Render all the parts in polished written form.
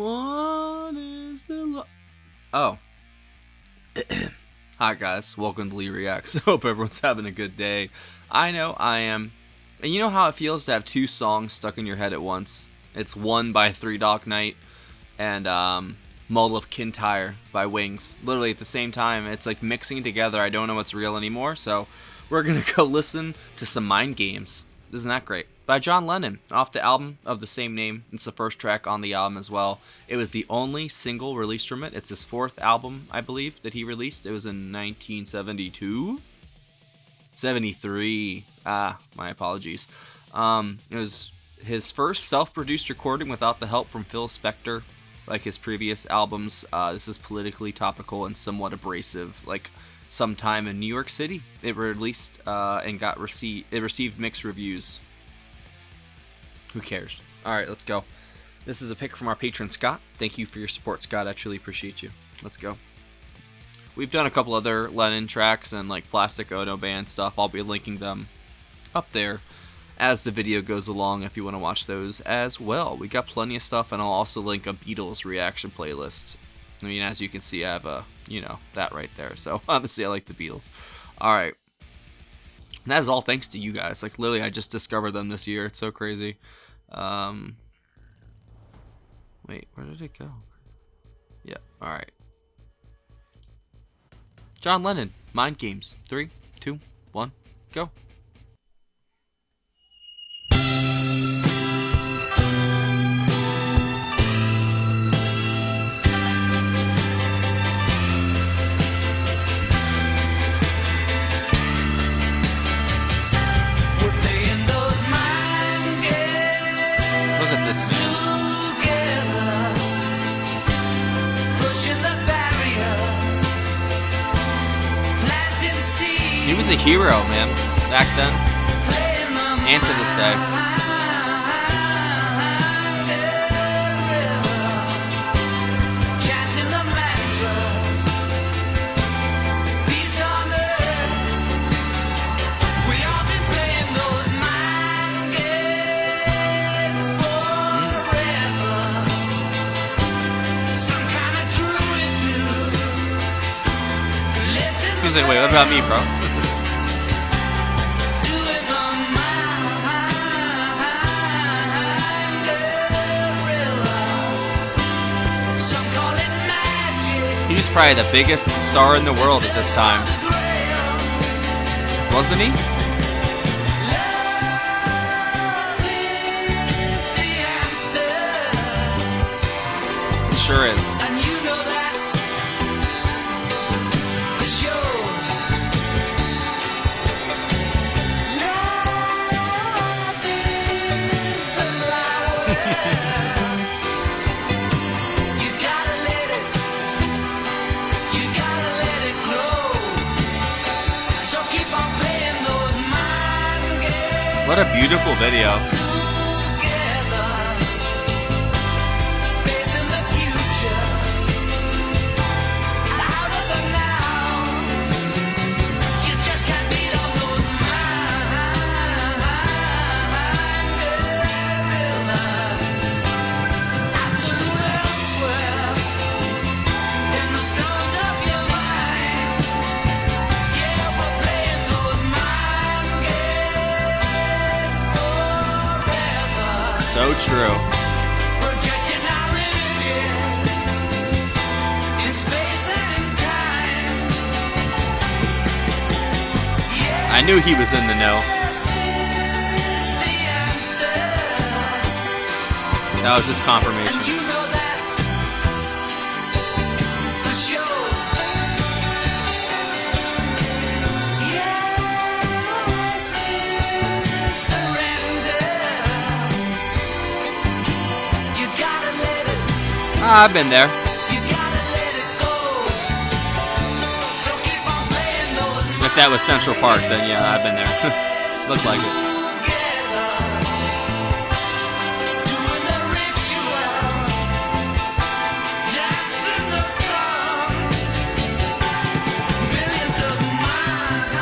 What is the Oh. Hi guys, welcome to Lee Reacts. Hope everyone's having a good day. I know I am. And you know how it feels to have two songs stuck in your head at once? It's One by Three Dog Night and Mull of Kintyre by Wings. Literally at the same time. It's like mixing together. I don't know what's real anymore, so we're gonna go listen to some Mind Games. Isn't that great? By John Lennon, off the album of the same name. It's the first track on the album as well. It was the only single released from it. It's his fourth album, I believe, that he released. It was in 1972? 73. My apologies. It was his first self-produced recording without the help from Phil Spector, like his previous albums. This is politically topical and somewhat abrasive. Like sometime in New York City, it released and received mixed reviews. Who cares? All right, let's go. This is a pick from our patron, Scott. Thank you for your support, Scott. I truly appreciate you. Let's go. We've done a couple other Lennon tracks and like Plastic Ono Band stuff. I'll be linking them up there as the video goes along if you want to watch those as well. We got plenty of stuff, and I'll also link a Beatles reaction playlist. I mean, as you can see, I have a, that right there. So honestly, I like the Beatles. All right. And that is all thanks to you guys. Like, literally, I just discovered them this year. It's so crazy. Wait, where did it go? Yeah, alright. John Lennon, Mind Games. 3, 2, 1, go. He was a hero, man, back then, and to this day. He's like, wait, what about me, bro? He was probably the biggest star in the world at this time. Wasn't he? It sure is. What a beautiful video. So true. I knew he was in the know. That was just confirmation. I've been there. If that was Central Park, then yeah, I've been there. Looks like it.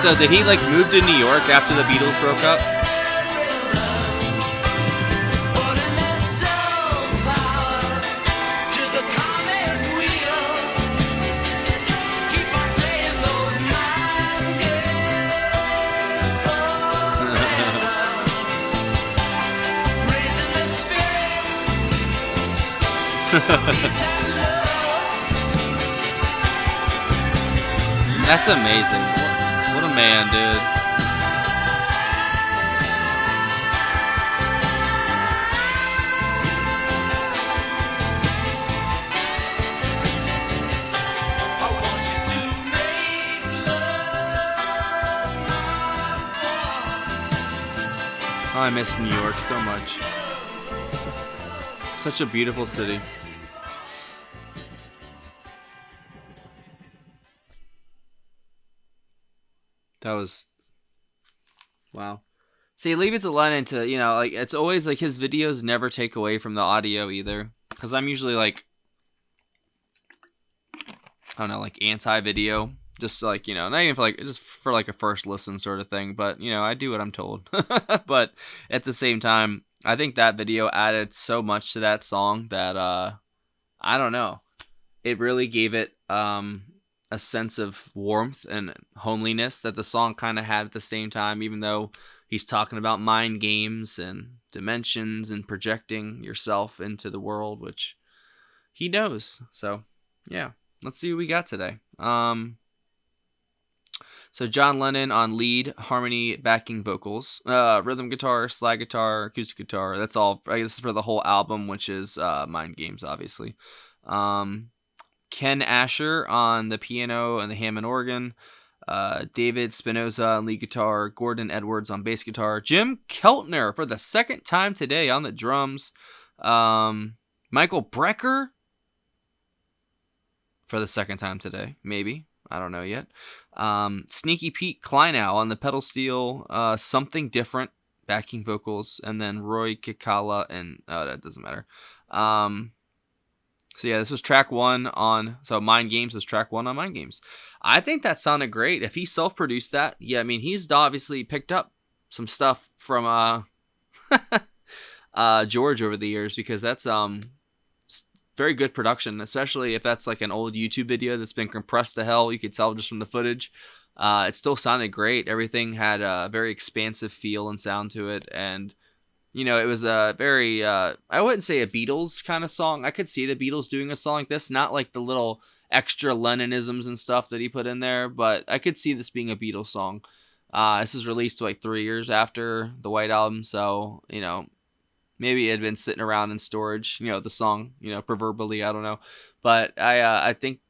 So did he like move to New York after the Beatles broke up? That's amazing. What a man, dude. Oh, I miss New York so much. Such a beautiful city. That was wow. See, leave it to Lennon to, like, it's always like his videos never take away from the audio either. Because I'm usually like, I don't know, like anti-video. Just like, not even for like, just for like a first listen sort of thing. But, I do what I'm told. But at the same time, I think that video added so much to that song that, I don't know. It really gave it a sense of warmth and homeliness that the song kind of had at the same time, even though he's talking about mind games and dimensions and projecting yourself into the world, which he knows. So, yeah, let's see what we got today. So John Lennon on lead, harmony, backing vocals, rhythm guitar, slide guitar, acoustic guitar. That's all. I guess for the whole album, which is Mind Games, obviously. Ken Asher on the piano and the Hammond organ. David Spinoza on lead guitar. Gordon Edwards on bass guitar. Jim Keltner for the second time today on the drums. Michael Brecker for the second time today, maybe. I don't know yet. Sneaky Pete Kleinow on the pedal steel. Something Different, backing vocals. And then Roy Kikala and... Oh, that doesn't matter. So yeah, this was track 1 on... So Mind Games was track 1 on Mind Games. I think that sounded great. If he self-produced that, yeah, I mean, he's obviously picked up some stuff from George over the years, because that's very good production, especially if that's like an old YouTube video that's been compressed to hell. You could tell just from the footage. It still sounded great. Everything had a very expansive feel and sound to it. And, it was a very, I wouldn't say a Beatles kind of song. I could see the Beatles doing a song like this, not like the little extra Lennonisms and stuff that he put in there, but I could see this being a Beatles song. This is released like 3 years after the White Album, so, maybe it had been sitting around in storage, the song, proverbially, I don't know. But I think,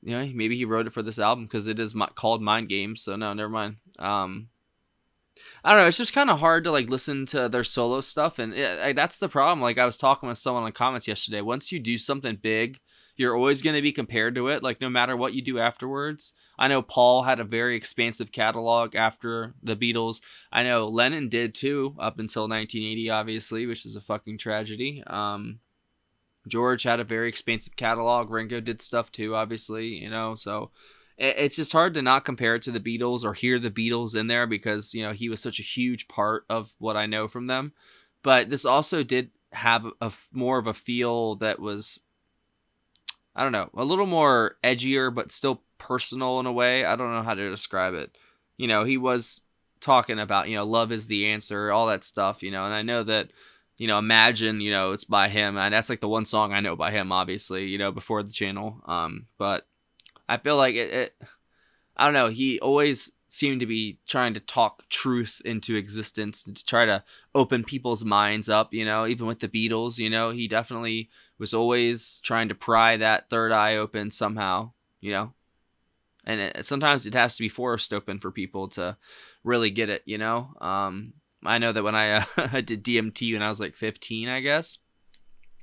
maybe he wrote it for this album because it is called Mind Games. So no, never mind. I don't know. It's just kind of hard to like listen to their solo stuff. And that's the problem. Like I was talking with someone in the comments yesterday. Once you do something big, you're always going to be compared to it. Like no matter what you do afterwards. I know Paul had a very expansive catalog after the Beatles. I know Lennon did too, up until 1980, obviously, which is a fucking tragedy. George had a very expansive catalog. Ringo did stuff too, obviously, so it's just hard to not compare it to the Beatles or hear the Beatles in there because, he was such a huge part of what I know from them. But this also did have more of a feel that was, I don't know, a little more edgier, but still personal in a way. I don't know how to describe it. He was talking about, love is the answer, all that stuff, and I know that, Imagine, it's by him. And that's like the one song I know by him, obviously, before the channel. But I feel like it I don't know. He always seemed to be trying to talk truth into existence to try to open people's minds up, even with the Beatles, he definitely was always trying to pry that third eye open somehow, and sometimes it has to be forced open for people to really get it, I know that when I did DMT when I was like 15, I guess,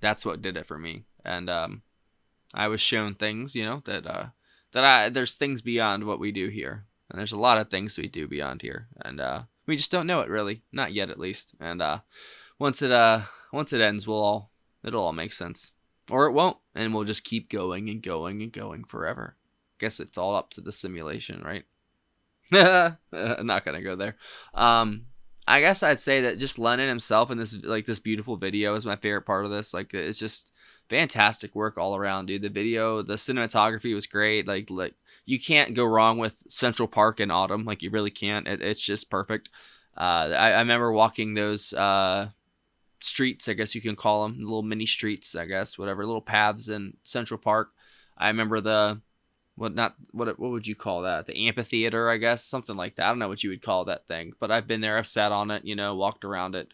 that's what did it for me. And I was shown things, that there's things beyond what we do here. And there's a lot of things we do beyond here. And we just don't know it really. Not yet, at least. And once it ends, it'll all make sense. Or it won't. And we'll just keep going and going and going forever. Guess it's all up to the simulation, right? I'm not going to go there. I guess I'd say that just Lennon himself in this beautiful video is my favorite part of this. Like, it's just fantastic work all around, dude. The video, the cinematography was great. Like you can't go wrong with Central Park in autumn. Like you really can't. It's just perfect. I remember walking those streets, I guess you can call them, little mini streets, I guess, whatever, little paths in Central Park. I remember the what would you call that? The amphitheater, I guess, something like that. I don't know what you would call that thing, but I've been there, I've sat on it, walked around it.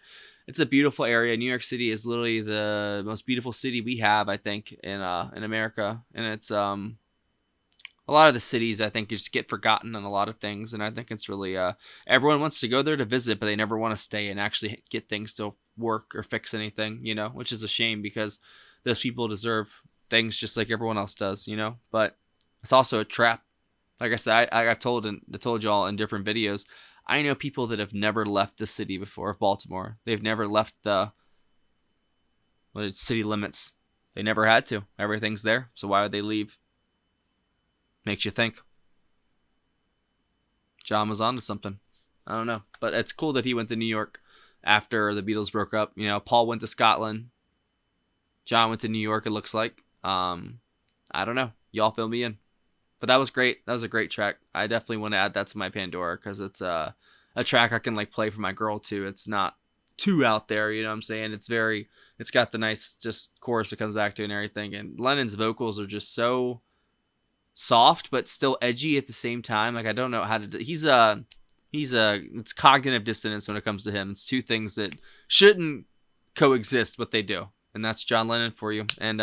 It's a beautiful area. New York City is literally the most beautiful city we have, I think, in America, and it's a lot of the cities I think just get forgotten on a lot of things, and I think it's really everyone wants to go there to visit, but they never want to stay and actually get things to work or fix anything, which is a shame because those people deserve things just like everyone else does, But it's also a trap. Like I said, I've told y'all in different videos. I know people that have never left the city before of Baltimore. They've never left the city limits. They never had to. Everything's there, so why would they leave? Makes you think. John was onto something. I don't know. But it's cool that he went to New York after the Beatles broke up. Paul went to Scotland. John went to New York, it looks like. I don't know. Y'all fill me in. But that was great. That was a great track. I definitely want to add that to my Pandora because it's a track I can play for my girl too. It's not too out there, you know what I'm saying? It's got the nice just chorus it comes back to and everything. And Lennon's vocals are just so soft but still edgy at the same time. I don't know how to it's cognitive dissonance when it comes to him. It's two things that shouldn't coexist, but they do. And that's John Lennon for you. And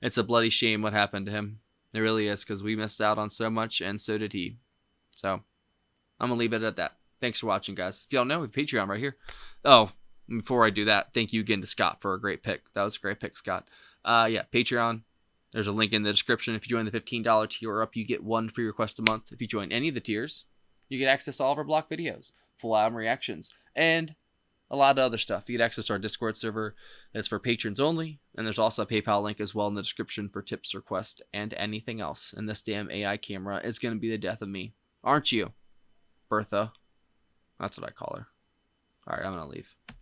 it's a bloody shame what happened to him. It really is, because we missed out on so much and so did he. So I'm gonna leave it at that. Thanks for watching, guys. If y'all know, we have Patreon right here. Oh, before I do that, thank you again to Scott for a great pick. That was a great pick, Scott. Patreon. There's a link in the description. If you join the $15 tier or up, you get one free request a month. If you join any of the tiers, you get access to all of our block videos, full album reactions, and a lot of other stuff. You get access to our Discord server that's for patrons only, and there's also a PayPal link as well in the description for tips, requests, and anything else. And this damn AI camera is going to be the death of me. Aren't you, Bertha? That's what I call her. All right, I'm going to leave.